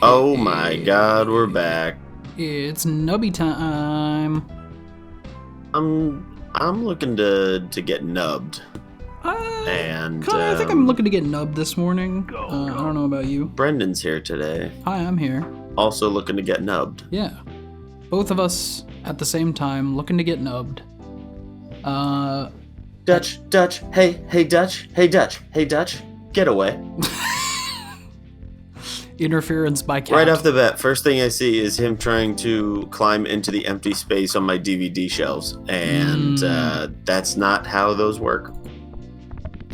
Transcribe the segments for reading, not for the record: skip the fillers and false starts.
Oh my god, we're back. It's nubby time. I'm looking to get nubbed. And I think I'm looking to get nubbed this morning. I don't know about you. Brendan's here today. Hi, I'm here. Also looking to get nubbed. Yeah. Both of us at the same time looking to get nubbed. Dutch, hey Dutch, hey Dutch, get away. Interference by cat. Right off the bat, first thing I see is him trying to climb into the empty space on my DVD shelves, and that's not how those work.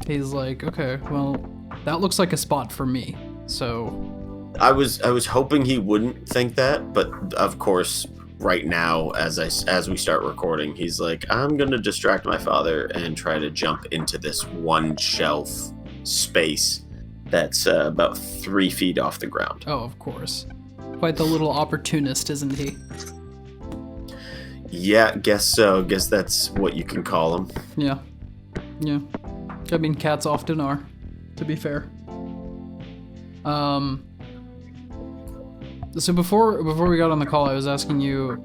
He's like, okay, well, that looks like a spot for me. So I was hoping he wouldn't think that, but of course, right now, as we start recording, he's like, I'm gonna distract my father and try to jump into this one shelf space that's about 3 feet off the ground. Oh, of course. Quite the little opportunist, isn't he? Yeah, guess so. Guess that's what you can call him. Yeah. Yeah. I mean, cats often are, to be fair. So before we got on the call, I was asking you,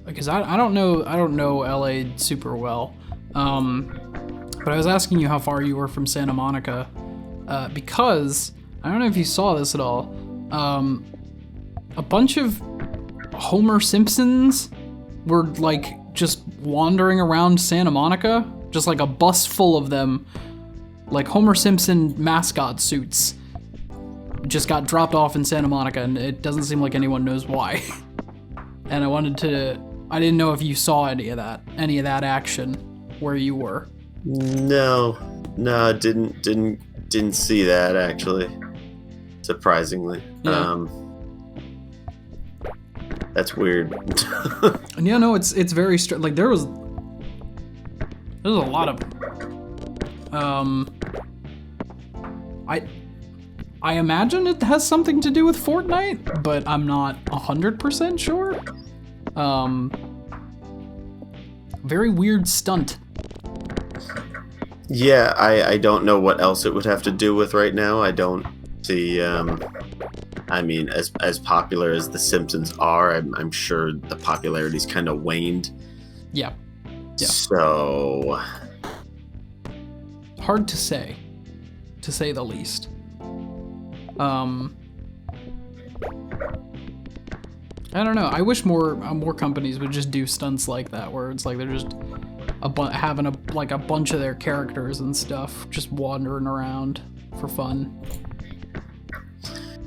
because I don't know LA super well, but I was asking you how far you were from Santa Monica, because I don't know if you saw this at all. A bunch of Homer Simpsons were like just wandering around Santa Monica, just like a bus full of them, like Homer Simpson mascot suits. Just got dropped off in Santa Monica, and it doesn't seem like anyone knows why. And I didn't know if you saw any of that action where you were. No, didn't see that actually. Surprisingly, yeah. That's weird. And yeah, no, it's very like there's a lot of I imagine it has something to do with Fortnite, but I'm not 100% sure. Very weird stunt. Yeah, I don't know what else it would have to do with right now. I don't see. I mean, as popular as The Simpsons are, I'm sure the popularity's kind of waned. Yeah. So hard to say the least. I don't know. I wish more companies would just do stunts like that, where it's like they're just having a bunch of their characters and stuff just wandering around for fun.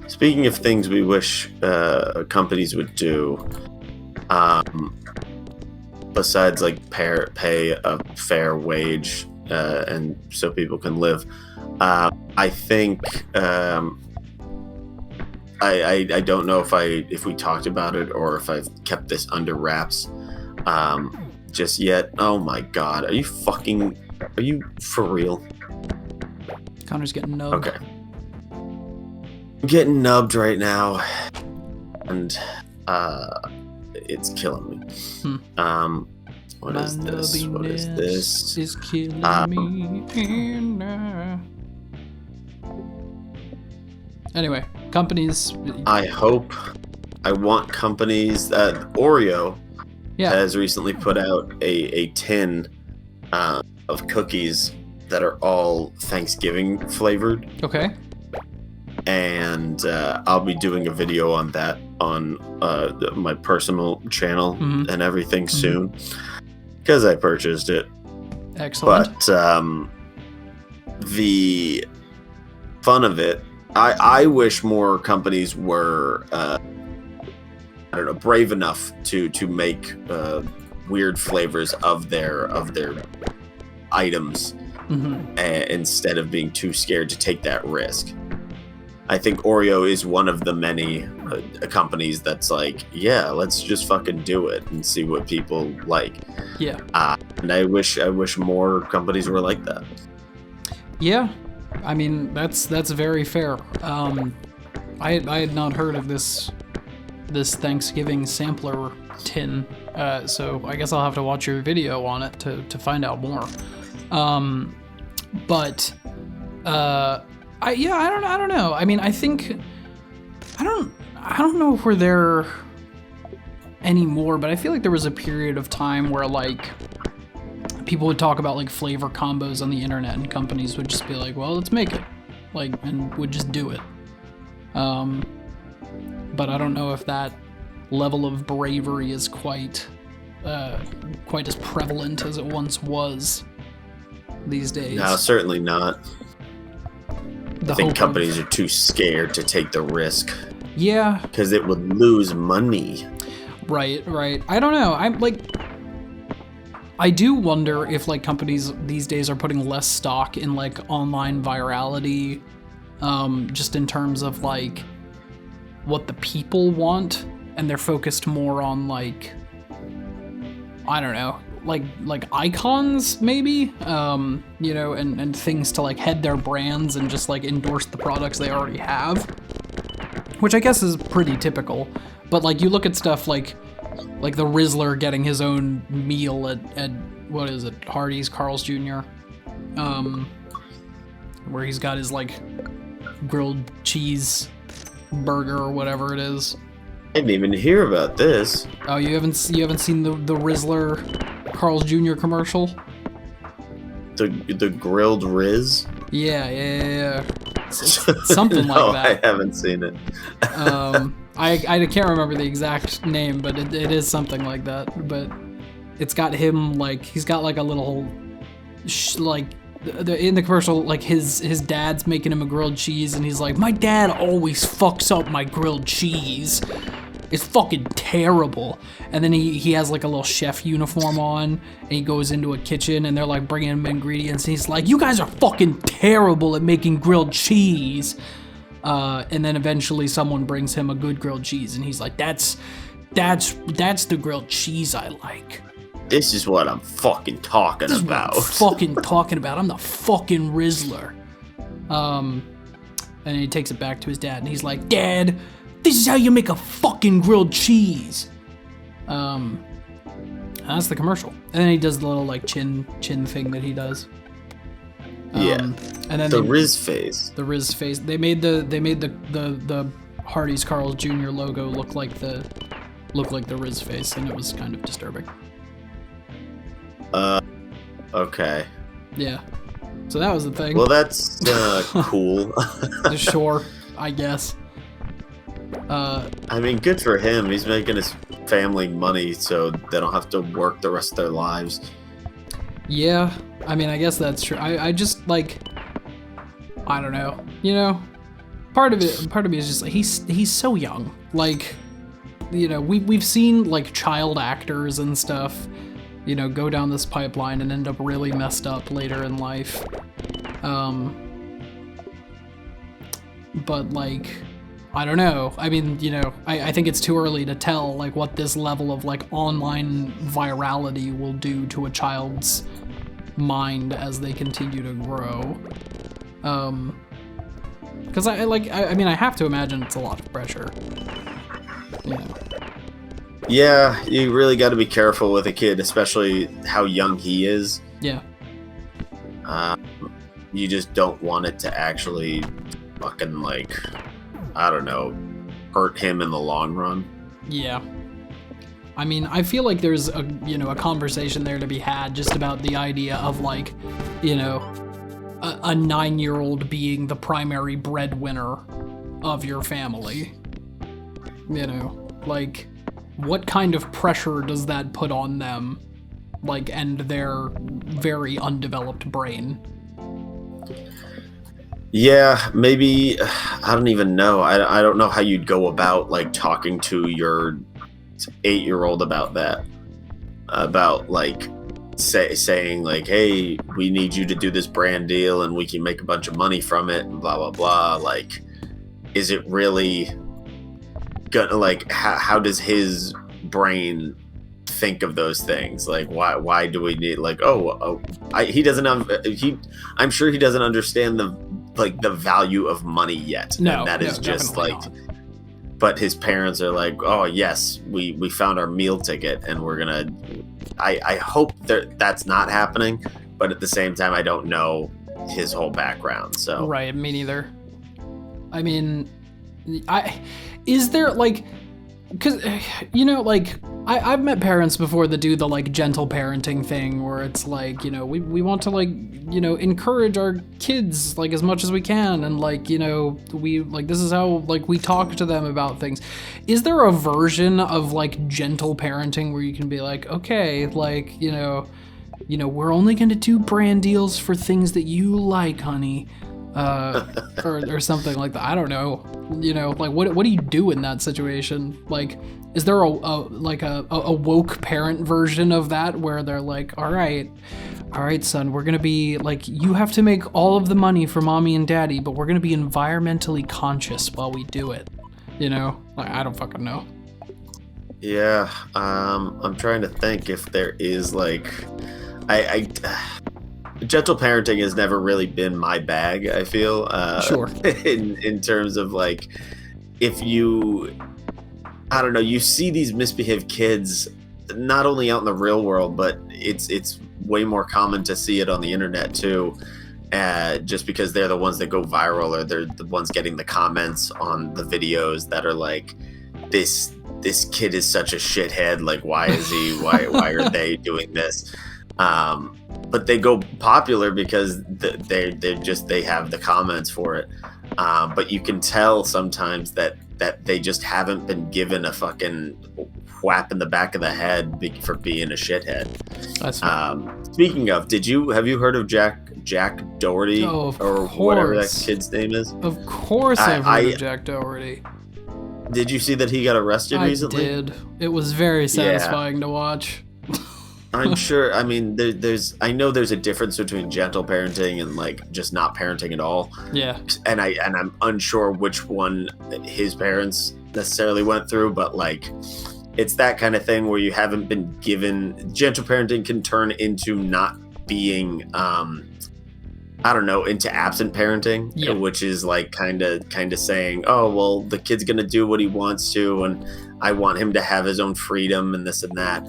Speaking of things we wish companies would do, besides like pay a fair wage and so people can live, I think I don't know if we talked about it or if I've kept this under wraps just yet. Oh my god, are you for real? Connor's getting nubbed. Okay. I'm getting nubbed right now, and it's killing me. What is this? What is this? Is killing me. Anyway, companies. I want companies that Oreo has recently put out a tin of cookies that are all Thanksgiving flavored. Okay. And I'll be doing a video on that on my personal channel and everything soon, because I purchased it. Excellent. But the fun of it, I wish more companies were brave enough to make weird flavors of their items instead of being too scared to take that risk. I think Oreo is one of the many companies that's like, yeah, let's just fucking do it and see what people like. Yeah. And I wish more companies were like that. Yeah, I mean that's very fair. I had not heard of this Thanksgiving sampler tin, so I guess I'll have to watch your video on it to find out more. I don't know. I mean, I think I don't I don't know if we're there anymore, but I feel like there was a period of time where like people would talk about like flavor combos on the internet, and companies would just be like, well, let's make it, like, and would just do it. But I don't know if that level of bravery is quite as prevalent as it once was these days. No, certainly not. I think companies are too scared to take the risk. Yeah. Because it would lose money. Right. I don't know. I do wonder if like companies these days are putting less stock in like online virality, just in terms of like what the people want, and they're focused more on like, I don't know, like icons maybe, you know, and things to like head their brands and just like endorse the products they already have, which I guess is pretty typical. But like you look at stuff like the Rizzler getting his own meal at what is it, Hardee's, Carl's Jr., where he's got his like grilled cheese burger or whatever it is. I didn't even hear about this. Oh, you haven't seen the Rizzler Carl's Jr. commercial? The grilled Riz? Yeah. Something no, like that. I haven't seen it. I can't remember the exact name, but it is something like that. But it's got him like, he's got like a little in the commercial, like his dad's making him a grilled cheese, and he's like, my dad always fucks up my grilled cheese. It's fucking terrible. And then he has like a little chef uniform on, and he goes into a kitchen, and they're like bringing him ingredients, and he's like, you guys are fucking terrible at making grilled cheese. And then eventually someone brings him a good grilled cheese, and he's like, that's the grilled cheese I like. This is what I'm fucking talking about. I'm the fucking Rizzler. And he takes it back to his dad, and he's like, Dad, this is how you make a fucking grilled cheese. That's the commercial. And then he does the little like chin thing that he does. And then the Riz face. The Riz face. They made the Hardee's Carl's Jr. logo look like the Riz face, and it was kind of disturbing. Okay. Yeah. So that was the thing. Well, that's cool. Sure, I guess. I mean, good for him. He's making his family money so they don't have to work the rest of their lives. Yeah, I mean, I guess that's true. I just like, I don't know. You know, part of me is just like he's so young. Like, you know, we've seen like child actors and stuff, you know, go down this pipeline and end up really messed up later in life. But like, I don't know. I mean, you know, I think it's too early to tell like what this level of like online virality will do to a child's mind as they continue to grow. Because I mean, I have to imagine it's a lot of pressure. You know. Yeah, you really got to be careful with a kid, especially how young he is. Yeah. You just don't want it to actually fucking like, I don't know, hurt him in the long run. Yeah. I mean, I feel like there's a conversation there to be had just about the idea of like, you know, a 9-year-old being the primary breadwinner of your family. You know, like, what kind of pressure does that put on them, like, and their very undeveloped brain? Yeah, maybe, I don't even know. I don't know how you'd go about, like, talking to your 8-year-old about that. About, like, saying, like, hey, we need you to do this brand deal and we can make a bunch of money from it and blah, blah, blah. Like, is it really gonna, like, how does his brain think of those things? Like, why do we need, like, he doesn't have, I'm sure he doesn't understand the value of money yet. No, and that is just like not. But his parents are like, oh yes, we found our meal ticket and we're gonna, I hope that's not happening, but at the same time I don't know his whole background, so right, me neither. I mean, Is there like, because, you know, like, I've met parents before that do the, like, gentle parenting thing where it's like, you know, we want to, like, you know, encourage our kids, like, as much as we can, and, like, you know, this is how, like, we talk to them about things. Is there a version of, like, gentle parenting where you can be like, okay, like, you know, we're only gonna do brand deals for things that you like, honey, or something like that? I don't know. You know, like, what do you do in that situation? Like, is there a woke parent version of that where they're like, all right, son, we're gonna be like, you have to make all of the money for mommy and daddy, but we're gonna be environmentally conscious while we do it. You know, like, I don't fucking know. Yeah, I'm trying to think if there is, like, gentle parenting has never really been my bag, I feel. Sure. In terms of, like, if you, I don't know, you see these misbehaved kids not only out in the real world, but it's way more common to see it on the internet too. Just because they're the ones that go viral, or they're the ones getting the comments on the videos that are like, this kid is such a shithead. Like, why is he? Why are they doing this? But they go popular because they have the comments for it. But you can tell sometimes that they just haven't been given a fucking whap in the back of the head for being a shithead. That's speaking of, have you heard of Jack Doherty, or whatever that kid's name is? Of course, I've heard of Jack Doherty. Did you see that he got arrested recently? I did. It was very satisfying to watch. I'm sure. I mean, I know there's a difference between gentle parenting and, like, just not parenting at all. Yeah. And I'm unsure which one his parents necessarily went through, but, like, it's that kind of thing where you haven't been given. Gentle parenting can turn into not being, I don't know, into absent parenting, yeah. Which is like kind of saying, oh, well, the kid's gonna do what he wants to, and I want him to have his own freedom and this and that.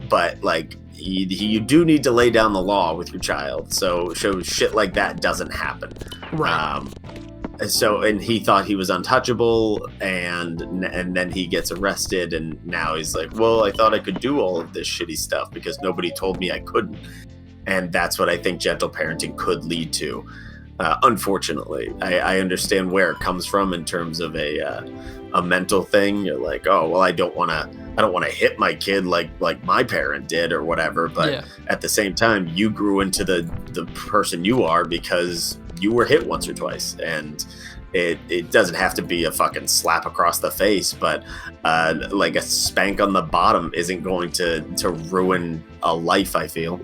But, like, you do need to lay down the law with your child, so shit like that doesn't happen. Right. And he thought he was untouchable, and then he gets arrested, and now he's like, well, I thought I could do all of this shitty stuff because nobody told me I couldn't. And that's what I think gentle parenting could lead to. Unfortunately, I understand where it comes from in terms of a mental thing. You're like, oh, well, I don't want to hit my kid like my parent did or whatever. But At the same time, you grew into the person you are because you were hit once or twice, and it doesn't have to be a fucking slap across the face, but like a spank on the bottom isn't going to ruin a life, I feel.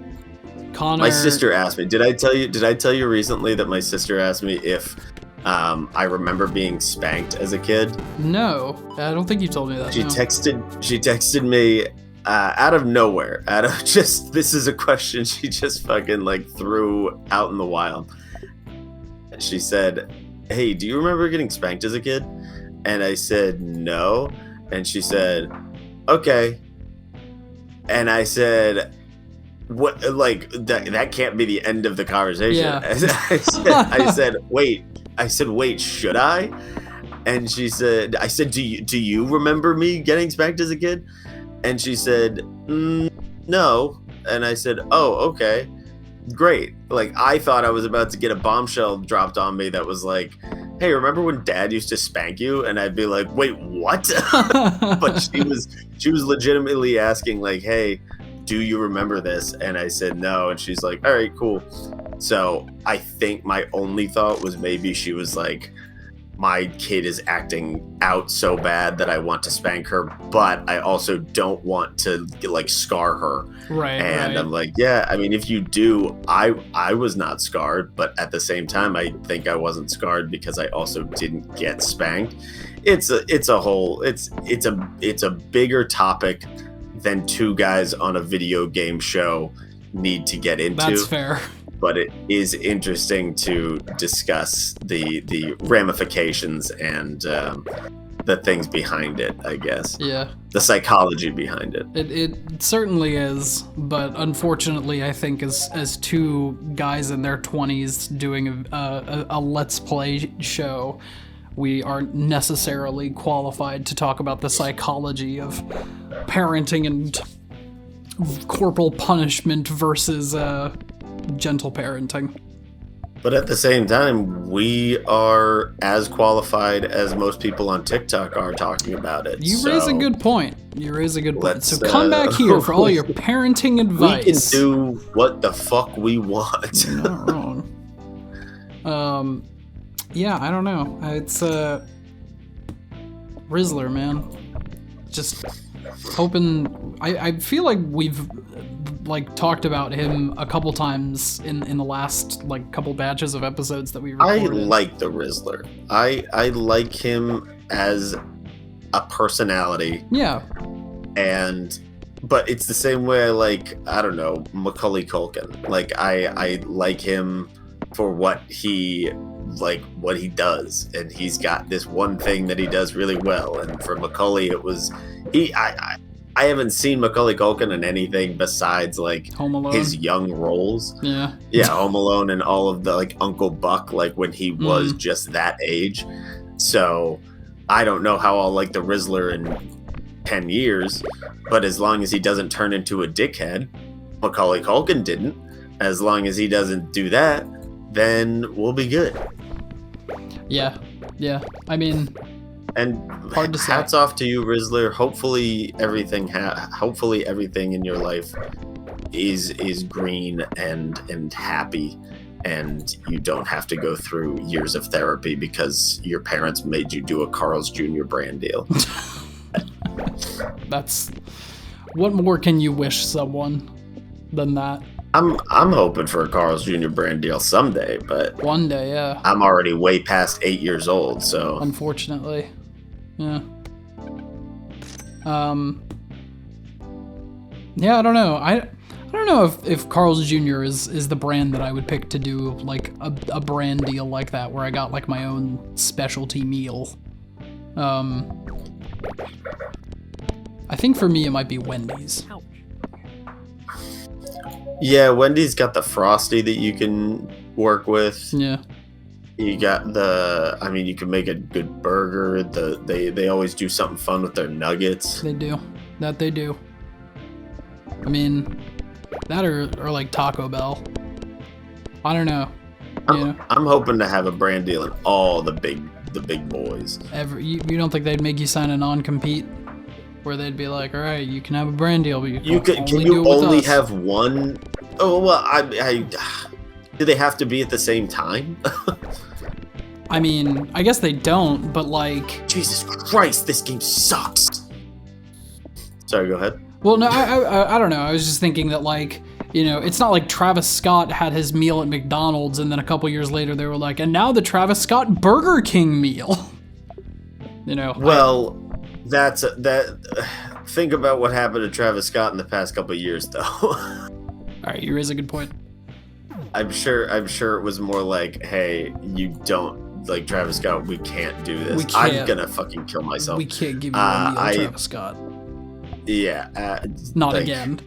Connor... My sister asked me, did I tell you recently that my sister asked me if I remember being spanked as a kid? No, I don't think you told me that. She texted me out of nowhere, this is a question she just fucking, like, threw out in the wild. She said, hey, do you remember getting spanked as a kid? And I said, no. And she said, okay. And I said, what, like, that can't be the end of the conversation. Yeah. I said, wait, should I? And she said, do you remember me getting spanked as a kid? And she said, no. And I said, oh, okay, great. Like, I thought I was about to get a bombshell dropped on me that was like, hey, remember when Dad used to spank you? And I'd be like, wait, what? But she was legitimately asking, like, hey, do you remember this? And I said no, and she's like, all right, cool. So I think my only thought was maybe she was like, my kid is acting out so bad that I want to spank her, but I also don't want to, like, scar her. Right. And right. I'm like, yeah, I mean, if you do, I was not scarred, but at the same time, I think I wasn't scarred because I also didn't get spanked. It's a bigger topic than two guys on a video game show need to get into. That's fair. But it is interesting to discuss the ramifications and the things behind it, I guess. Yeah. The psychology behind it. It certainly is, but unfortunately, I think as two guys in their 20s doing a Let's Play show, we aren't necessarily qualified to talk about the psychology of parenting and corporal punishment versus gentle parenting. But at the same time, we are as qualified as most people on TikTok are talking about it. You raise a good point. So come back here for all your parenting advice. We can do what the fuck we want. You're not wrong. Yeah, I don't know. It's Rizzler, man. Just hoping. I feel like we've talked about him a couple times in the last couple batches of episodes that we recorded. I like the Rizzler. I like him as a personality. Yeah. But it's the same way I like, I don't know, Macaulay Culkin. I like him for what he does, and he's got this one thing that he does really well. And for Macaulay, it was I haven't seen Macaulay Culkin in anything besides Home Alone. His young roles. Yeah, Home Alone and all of the Uncle Buck, when he was just that age. So I don't know how I'll like the Rizzler in 10 years, but as long as he doesn't turn into a dickhead, Macaulay Culkin didn't. As long as he doesn't do that, then we'll be good. Yeah. I mean, and hard to say. Hats off to you, Rizzler. Hopefully everything in your life is green and happy, and you don't have to go through years of therapy because your parents made you do a Carl's Jr. brand deal. That's what more can you wish someone than that? I'm hoping for a Carl's Jr. brand deal someday, but one day, yeah. I'm already way past 8 years old, so unfortunately, yeah. Yeah, I don't know. I don't know if Carl's Jr. is the brand that I would pick to do a brand deal like that, where I got my own specialty meal. I think for me it might be Wendy's. Yeah, Wendy's got the Frosty that you can work with. Yeah. You got you can make a good burger. They always do something fun with their nuggets. They do. That they do. I mean, that or Taco Bell. I don't know. I'm hoping to have a brand deal in all the big boys. You don't think they'd make you sign a non-compete? Where they'd be like, all right, you can have a brand deal, but can you only have one? Oh, well, I do they have to be at the same time? I mean, I guess they don't, but Jesus Christ, this game sucks. Sorry, go ahead. Well, no, I don't know. I was just thinking that it's not like Travis Scott had his meal at McDonald's and then a couple years later they were like, and now the Travis Scott Burger King meal. Well, think about what happened to Travis Scott in the past couple of years, though. All right, you raise a good point. I'm sure it was more like, hey, you don't like Travis Scott. We can't do this. I'm gonna fucking kill myself. We can't give you a meal, Travis Scott. Yeah. Not again.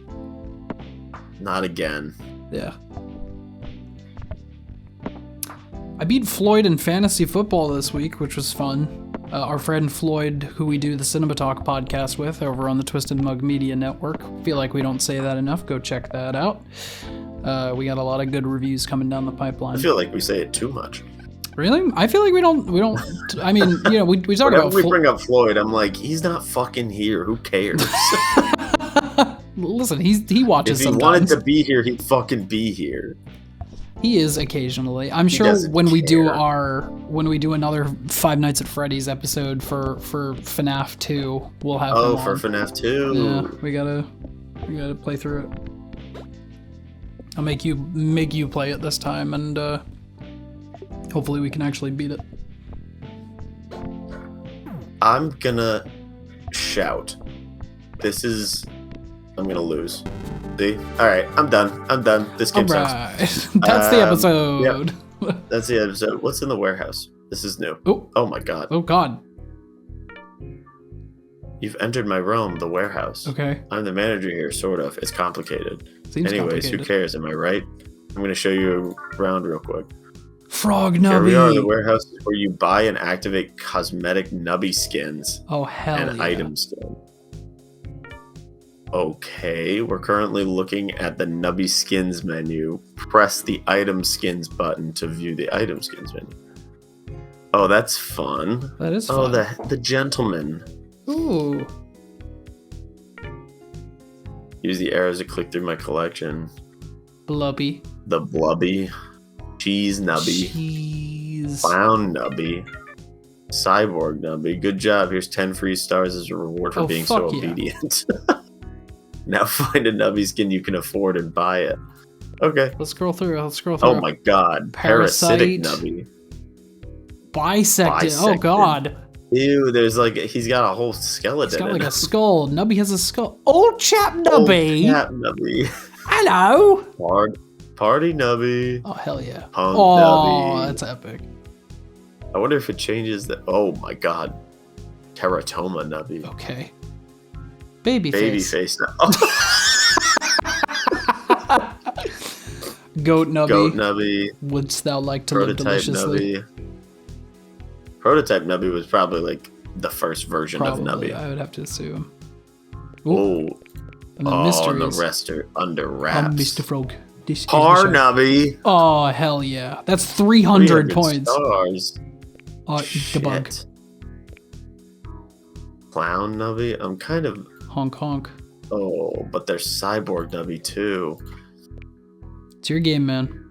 Not again. Yeah. I beat Floyd in fantasy football this week, which was fun. Our friend Floyd, who we do the Cinema Talk podcast with over on the Twisted Mug Media Network. Feel like we don't say that enough. Go check that out. We got a lot of good reviews coming down the pipeline. I feel like we say it too much. Really? I feel like we don't. I mean, we talk about. We bring up Floyd. I'm like, he's not fucking here. Who cares? Listen, he watches. If he wanted to be here, he'd fucking be here. He is occasionally. I'm sure when we do another Five Nights at Freddy's episode for FNAF 2, we'll have him on. For FNAF 2. Yeah, we gotta play through it. I'll make you play it this time, and hopefully we can actually beat it. I'm gonna shout. I'm gonna lose. See? Alright, I'm done. This game sucks. That's the episode. Yep. That's the episode. What's in the warehouse? This is new. Oh my god. Oh god. You've entered my realm, the warehouse. Okay. I'm the manager here, sort of. It's complicated. Seems Anyways, complicated. Who cares? Am I right? I'm gonna show you around real quick. Frog Here we are in the Nubby. warehouse where you buy and activate cosmetic Nubby skins Oh, hell and yeah. item skin. Okay, we're currently looking at the Nubby skins menu. Press the item skins button to view the item skins menu. Oh, that's fun. That is Oh, fun. the gentleman. Ooh. Use the arrows to click through my collection. Blubby. The Blubby. Cheese Nubby. Cheese. Clown Nubby. Cyborg Nubby. Good job. Here's 10 free stars as a reward for being so fuck yeah. obedient. Now find a Nubby skin you can afford and buy it. Okay. Let's scroll through. Oh my god. Parasitic Parasite. Nubby. Bisected. Oh Bisected. god. Ew, there's like, he's got a whole skeleton. It's got in like it. a skull. Nubby has a skull. Old chap Old Nubby. cat Nubby. Hello. Party Nubby. Oh hell yeah. Punk Oh, Nubby. that's epic. I wonder if it changes the. Oh my god. Teratoma Nubby. Okay. Babyface. Babyface Nubby. Goat Nubby. Goat Nubby. Wouldst thou like to live Prototype deliciously? Nubby. Prototype Nubby was probably like the first version Probably, of Nubby. I would have to assume. Oh, And then and the mysteries. rest are under I'm wraps. Mr. Frog. This is Par the show. Nubby. Oh hell yeah. That's 300 points. Stars. Oh, eat the bug. Shit. Clown Nubby. I'm kind of. Honk honk. Oh, but there's Cyborg Nubby too. It's your game, man.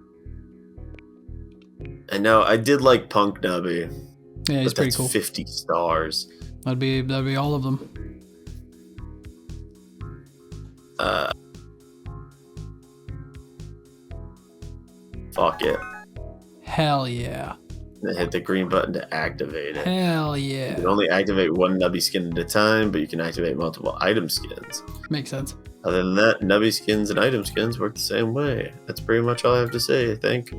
I know. I did like Punk Nubby. Yeah, he's But pretty that's cool. 50 stars. That'd be all of them. Fuck it. Hell yeah. And hit the green button to activate it. Hell You yeah. can only activate one Nubby skin at a time, but you can activate multiple item skins. Makes sense. Other than that, Nubby skins and item skins work the same way. That's pretty much all I have to say, I think.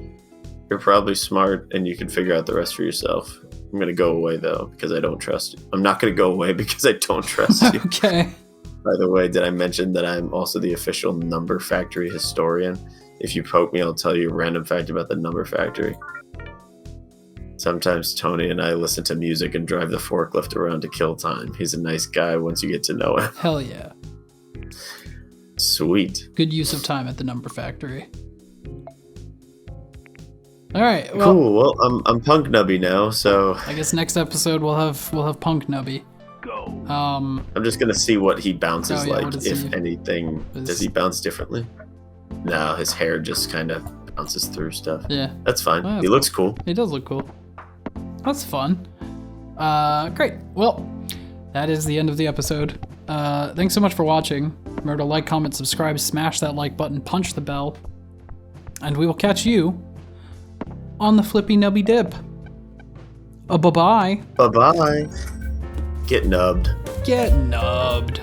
You're probably smart and you can figure out the rest for yourself. I'm going to go away, though, because I don't trust you. I'm not going to go away because I don't trust you. Okay. By the way, did I mention that I'm also the official Number Factory historian? If you poke me, I'll tell you a random fact about the Number Factory. Sometimes Tony and I listen to music and drive the forklift around to kill time. He's a nice guy once you get to know him. Hell yeah. Sweet. Good use of time at the Number Factory. All right. Well, Cool. Well, I'm Punk Nubby now, so I guess next episode we'll have Punk Nubby. Go. I'm just gonna see what he bounces Oh, yeah, like, what does if he- anything. Does he bounce differently? No, his hair just kind of bounces through stuff. Yeah, That's fine. Oh, that's He looks cool. he does look cool. That's fun. Great. Well, that is the end of the episode. Thanks so much for watching. Remember to like, comment, subscribe, smash that like button, punch the bell, and we will catch you on the Flippy Nubby Dip. Bye-bye. Bye bye. Get nubbed. Get nubbed.